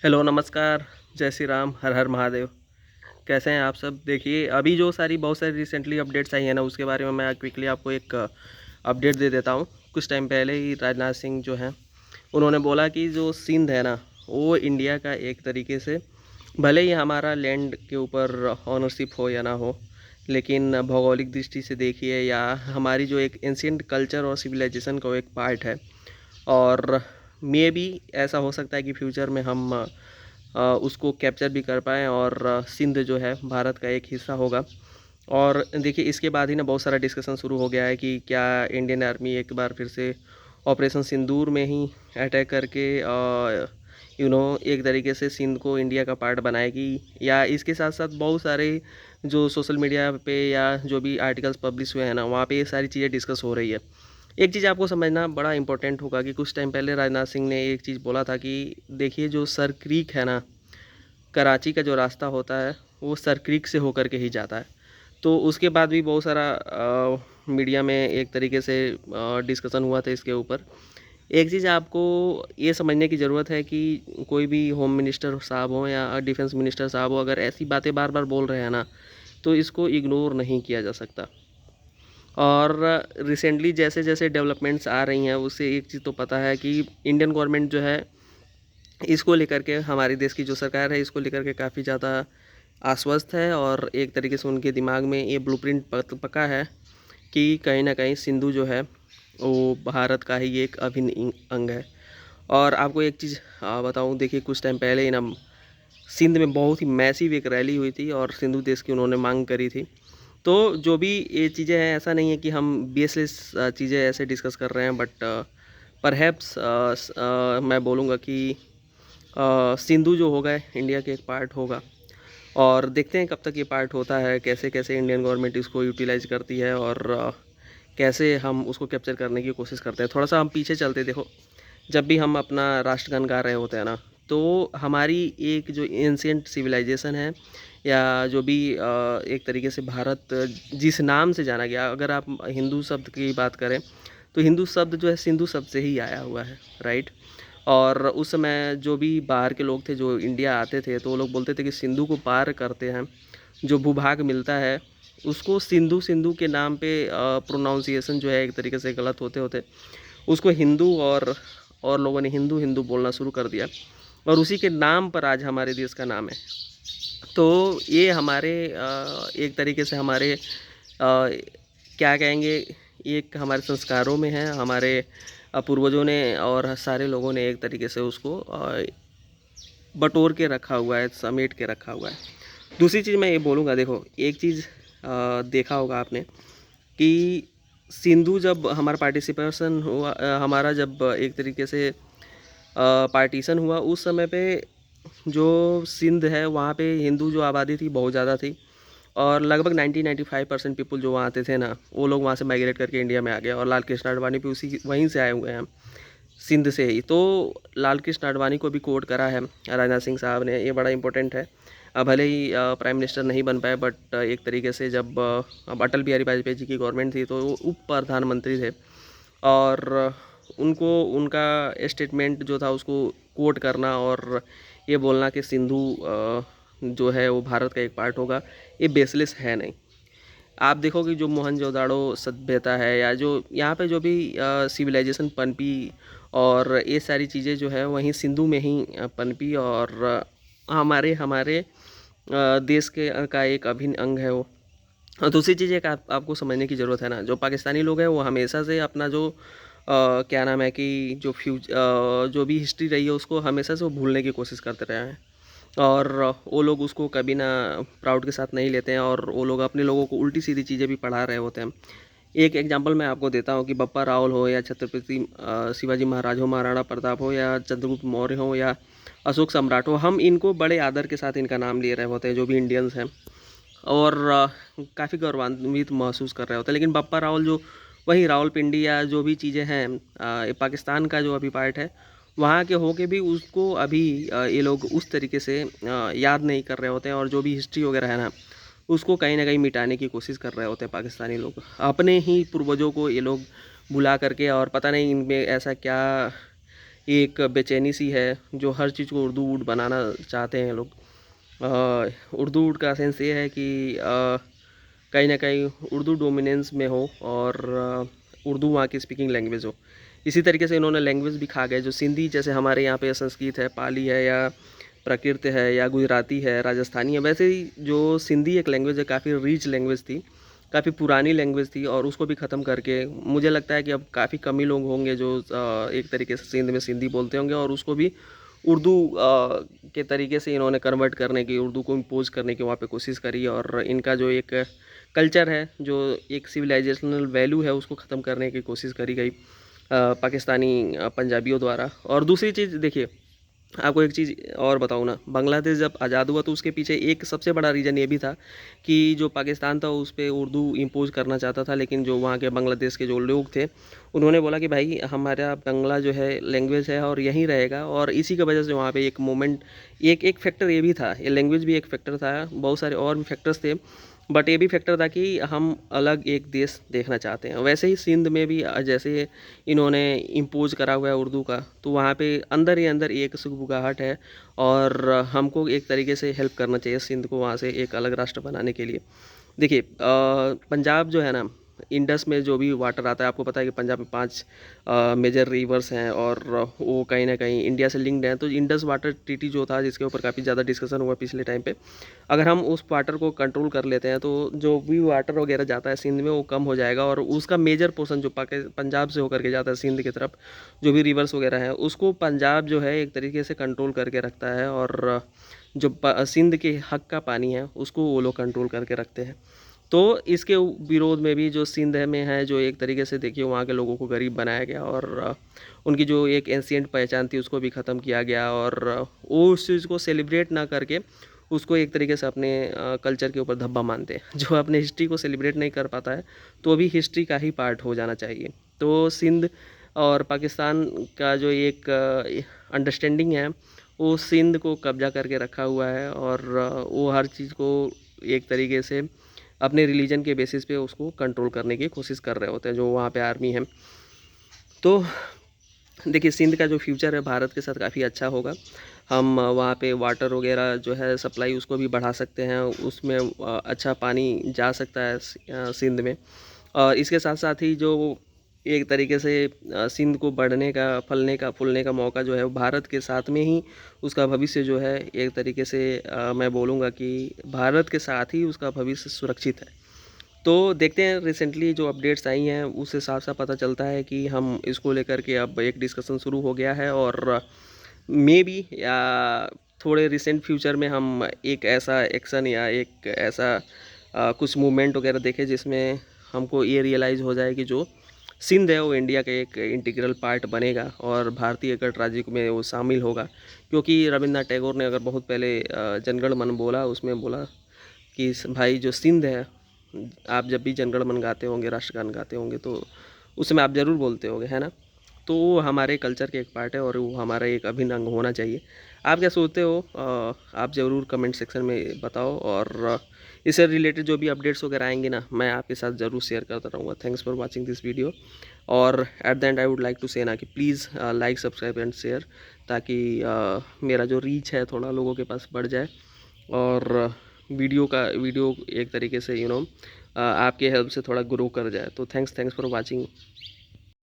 Hello, नमस्कार, जय श्री राम, हर हर महादेव। कैसे हैं आप सब? देखिए, अभी जो बहुत सारी रिसेंटली अपडेट्स आई हैं ना, उसके बारे में मैं क्विकली आपको एक अपडेट दे देता हूँ। कुछ टाइम पहले ही राजनाथ सिंह जो हैं, उन्होंने बोला कि जो सिंध है ना, वो इंडिया का एक तरीके से, भले ही हमारा लैंड के ऊपर ऑनरशिप हो या ना हो, लेकिन भौगोलिक दृष्टि से देखिए या हमारी जो एक एंशिएंट कल्चर और सिविलाइजेशन का वो एक पार्ट है। और मे बी ऐसा हो सकता है कि फ्यूचर में हम उसको कैप्चर भी कर पाएँ और सिंध जो है भारत का एक हिस्सा होगा। और देखिए, इसके बाद ही ना बहुत सारा डिस्कशन शुरू हो गया है कि क्या इंडियन आर्मी एक बार फिर से ऑपरेशन सिंदूर में ही अटैक करके एक तरीके से सिंध को इंडिया का पार्ट बनाएगी, या इसके साथ साथ बहुत सारे जो सोशल मीडिया पे या जो भी आर्टिकल्स पब्लिश हुए हैं ना, वहाँ पे ये सारी चीज़ें डिस्कस हो रही है। एक चीज़ आपको समझना बड़ा इंपॉर्टेंट होगा कि कुछ टाइम पहले राजनाथ सिंह ने एक चीज़ बोला था कि देखिए, जो सर क्रीक है ना, कराची का जो रास्ता होता है वो सर क्रीक से होकर के ही जाता है। तो उसके बाद भी बहुत सारा मीडिया में एक तरीके से डिस्कशन हुआ था इसके ऊपर। एक चीज़ आपको ये समझने की ज़रूरत है कि कोई भी होम मिनिस्टर साहब हो या डिफेंस मिनिस्टर साहब हो, अगर ऐसी बातें बार बार बोल रहे हैं ना, तो इसको इग्नोर नहीं किया जा सकता। और रिसेंटली जैसे जैसे डेवलपमेंट्स आ रही हैं, उससे एक चीज़ तो पता है कि इंडियन गवर्नमेंट जो है, इसको लेकर के, हमारे देश की जो सरकार है, इसको लेकर के काफ़ी ज़्यादा आश्वस्त है। और एक तरीके से उनके दिमाग में ये ब्लूप्रिंट पक्का है कि कहीं ना कहीं सिंधु जो है वो भारत का ही एक अभिन्न अंग है। और आपको एक चीज़ बताऊं, देखिए कुछ टाइम पहले ही ना सिंध में बहुत ही मैसिव एक रैली हुई थी और सिंधु देश की उन्होंने मांग करी थी। तो जो भी ये चीज़ें हैं, ऐसा नहीं है कि हम बेसलेस चीज़ें ऐसे डिस्कस कर रहे हैं, बट परहैप्स मैं बोलूँगा कि सिंधु जो होगा इंडिया के एक पार्ट होगा। और देखते हैं कब तक ये पार्ट होता है, कैसे कैसे इंडियन गवर्नमेंट इसको यूटिलाइज करती है और कैसे हम उसको कैप्चर करने की कोशिश करते हैं। थोड़ा सा हम पीछे चलते, देखो, जब भी हम अपना राष्ट्रगान गा रहे होते हैं ना, तो हमारी एक जो एंशिएंट सिविलाइजेशन है, या जो भी एक तरीके से भारत जिस नाम से जाना गया, अगर आप हिंदू शब्द की बात करें, तो हिंदू शब्द जो है सिंधु शब्द से ही आया हुआ है, राइट। और उस समय जो भी बाहर के लोग थे जो इंडिया आते थे, तो वो लोग बोलते थे कि सिंधु को पार करते हैं जो भूभाग मिलता है उसको सिंधु सिंधु के नाम पे प्रोनाउंसिएशन जो है एक तरीके से गलत होते होते उसको हिंदू और लोगों ने हिंदू हिंदू बोलना शुरू कर दिया, और उसी के नाम पर आज हमारे देश का नाम है। तो ये हमारे एक तरीके से हमारे क्या कहेंगे, एक हमारे संस्कारों में है, हमारे पूर्वजों ने और सारे लोगों ने एक तरीके से उसको बटोर के रखा हुआ है, समेट के रखा हुआ है। दूसरी चीज़ मैं ये बोलूँगा, देखो एक चीज़ देखा होगा आपने कि सिंधु जब हमारा पार्टिसिपेशन हुआ, हमारा जब एक तरीके से पार्टीशन हुआ, उस समय पे जो सिंध है वहाँ पे हिंदू जो आबादी थी बहुत ज़्यादा थी। और लगभग 90-95% पीपल जो वहाँ आते थे ना, वो लोग वहाँ से माइग्रेट करके इंडिया में आ गए। और लाल कृष्ण आडवाणी भी उसी वहीं से आए हुए हैं, सिंध से ही। तो लाल कृष्ण आडवाणी को भी कोट करा है राजनाथ सिंह साहब ने, ये बड़ा इंपॉर्टेंट है। भले ही प्राइम मिनिस्टर नहीं बन पाए, बट एक तरीके से जब अब अटल बिहारी वाजपेयी जी की गवर्नमेंट थी, तो वो उप प्रधानमंत्री थे। और उनको उनका स्टेटमेंट जो था उसको कोट करना और ये बोलना कि सिंधु जो है वो भारत का एक पार्ट होगा, ये बेसलेस है नहीं। आप देखोगे जो मोहनजोदाड़ो सभ्यता है, या जो यहाँ पे जो भी सिविलाइजेशन पनपी, और ये सारी चीज़ें जो है वहीं सिंधु में ही पनपी। और हमारे हमारे देश के का एक अभिन्न अंग है वो। और दूसरी चीज़ एक आपको समझने की ज़रूरत है ना, जो पाकिस्तानी लोग हैं वो हमेशा से अपना जो क्या नाम है कि जो भी हिस्ट्री रही है उसको हमेशा से वो भूलने की कोशिश करते रहे हैं। और वो लोग उसको कभी ना प्राउड के साथ नहीं लेते हैं, और वो लोग अपने लोगों को उल्टी सीधी चीज़ें भी पढ़ा रहे होते हैं। एक एग्जांपल मैं आपको देता हूँ कि बप्पा रावल हो, या छत्रपति शिवाजी महाराज हो, महाराणा प्रताप हो, या चंद्रगुप्त मौर्य हो, या अशोक सम्राट हो, हम इनको बड़े आदर के साथ इनका नाम ले रहे होते हैं जो भी इंडियंस हैं। और काफ़ी गौरवान्वित महसूस कर रहे होते हैं। लेकिन बप्पा रावल जो वही रावलपिंडी या जो भी चीज़ें हैं, ये पाकिस्तान का जो अभी पार्ट है, वहाँ के होके भी उसको अभी ये लोग उस तरीके से याद नहीं कर रहे होते हैं। और जो भी हिस्ट्री वगैरह है ना, उसको कहीं ना कहीं मिटाने की कोशिश कर रहे होते हैं पाकिस्तानी लोग, अपने ही पूर्वजों को ये लोग बुला करके। और पता नहीं इनमें ऐसा क्या एक बेचैनी सी है, जो हर चीज़ को उर्दू वुड बनाना चाहते हैं लोग। उर्दू वुड का सेंस ये है कि कहीं ना कहीं उर्दू डोमिनेंस में हो और उर्दू वहाँ की स्पीकिंग लैंग्वेज हो। इसी तरीके से इन्होंने लैंग्वेज भी खा गए, जो सिंधी जैसे हमारे यहाँ पे संस्कृत है, पाली है या प्राकृत है या गुजराती है, राजस्थानी है, वैसे ही जो सिंधी एक लैंग्वेज है, काफ़ी रिच लैंग्वेज थी, काफ़ी पुरानी लैंग्वेज थी, और उसको भी ख़त्म करके मुझे लगता है कि अब काफ़ी कम ही लोग होंगे जो एक तरीके से सिंध में सिंधी बोलते होंगे, और उसको भी उर्दू के तरीके से इन्होंने कन्वर्ट करने की, उर्दू को इम्पोज करने की वहाँ पे कोशिश करी, और इनका जो एक कल्चर है, जो एक सिविलाइजेशनल वैल्यू है, उसको ख़त्म करने की कोशिश करी गई पाकिस्तानी पंजाबियों द्वारा। और दूसरी चीज़ देखिए, आपको एक चीज़ और बताऊँ ना, बांग्लादेश जब आज़ाद हुआ तो उसके पीछे एक सबसे बड़ा रीज़न ये भी था कि जो पाकिस्तान था उस पे उर्दू इम्पोज करना चाहता था, लेकिन जो वहाँ के बांग्लादेश के जो लोग थे, उन्होंने बोला कि भाई हमारा बांग्ला जो है लैंग्वेज है और यहीं रहेगा, और इसी की वजह से वहाँ पे एक मोमेंट, एक फैक्टर ये भी था, ये लैंग्वेज भी एक फैक्टर था, बहुत सारे और भी फैक्टर्स थे, बट ये भी फैक्टर था कि हम अलग एक देश देखना चाहते हैं। वैसे ही सिंध में भी जैसे इन्होंने इम्पोज करा हुआ है उर्दू का, तो वहाँ पे अंदर ही अंदर एक सुगबुगाहट है, और हमको एक तरीके से हेल्प करना चाहिए सिंध को वहाँ से एक अलग राष्ट्र बनाने के लिए। देखिए पंजाब जो है ना, इंडस में जो भी वाटर आता है, आपको पता है कि पंजाब में 5 मेजर रिवर्स हैं, और वो कहीं ना कहीं इंडिया से लिंक्ड हैं। तो इंडस वाटर ट्रीटी जो था, जिसके ऊपर काफ़ी ज़्यादा डिस्कशन हुआ पिछले टाइम पे, अगर हम उस वाटर को कंट्रोल कर लेते हैं तो जो भी वाटर वगैरह जाता है सिंध में वो कम हो जाएगा, और उसका मेजर पोर्शन जो पंजाब से होकर के जाता है सिंध की तरफ, जो भी रिवर्स वगैरह हैं, उसको पंजाब जो है एक तरीके से कंट्रोल करके रखता है, और जो सिंध के हक का पानी है उसको वो लोग कंट्रोल करके रखते हैं। तो इसके विरोध में भी जो सिंध में है, जो एक तरीके से देखिए वहाँ के लोगों को गरीब बनाया गया, और उनकी जो एक एंशिएंट पहचान थी उसको भी ख़त्म किया गया, और वो उस चीज़ को सेलिब्रेट ना करके उसको एक तरीके से अपने कल्चर के ऊपर धब्बा मानते हैं। जो अपने हिस्ट्री को सेलिब्रेट नहीं कर पाता है तो भी हिस्ट्री का ही पार्ट हो जाना चाहिए। तो सिंध और पाकिस्तान का जो एक अंडरस्टैंडिंग है, वो सिंध को कब्जा करके रखा हुआ है, और वो हर चीज़ को एक तरीके से अपने रिलीजन के बेसिस पे उसको कंट्रोल करने की कोशिश कर रहे होते हैं, जो वहाँ पे आर्मी है। तो देखिए सिंध का जो फ्यूचर है भारत के साथ काफ़ी अच्छा होगा। हम वहाँ पे वाटर वगैरह जो है सप्लाई उसको भी बढ़ा सकते हैं, उसमें अच्छा पानी जा सकता है सिंध में। और इसके साथ साथ ही जो एक तरीके से सिंध को बढ़ने का, फलने का, फूलने का मौका जो है वो भारत के साथ में ही उसका भविष्य जो है एक तरीके से मैं बोलूँगा कि भारत के साथ ही उसका भविष्य सुरक्षित है। तो देखते हैं रिसेंटली जो अपडेट्स आई हैं उस हिसाब से पता चलता है कि हम इसको लेकर के अब एक डिस्कशन शुरू हो गया है, और मे बी या थोड़े रिसेंट फ्यूचर में हम एक ऐसा एक्शन या एक ऐसा कुछ मूवमेंट वगैरह देखें जिसमें हमको ये रियलाइज़ हो जाए कि जो सिंध है वो इंडिया का एक इंटीग्रल पार्ट बनेगा, और भारतीय गणराज्य में वो शामिल होगा। क्योंकि रविंद्रनाथ टैगोर ने अगर बहुत पहले जनगण मन बोला, उसमें बोला कि भाई जो सिंध है, आप जब भी जनगण मन गाते होंगे, राष्ट्रगान गाते होंगे, तो उस समय आप ज़रूर बोलते होंगे, है ना। तो वो हमारे कल्चर के एक पार्ट है, और वो हमारा एक अभिन्न अंग होना चाहिए। आप क्या सोचते हो, आप ज़रूर कमेंट सेक्शन में बताओ, और इससे रिलेटेड जो भी अपडेट्स वगैरह आएंगे ना, मैं आपके साथ ज़रूर शेयर करता रहूँगा। Thanks for watching this video, और at the end I would like to say ना कि please like, subscribe and share, ताकि मेरा जो रीच है थोड़ा लोगों के पास बढ़ जाए, और वीडियो एक तरीके से आपके हेल्प से थोड़ा ग्रो कर जाए। तो थैंक्स फॉर वाचिंग।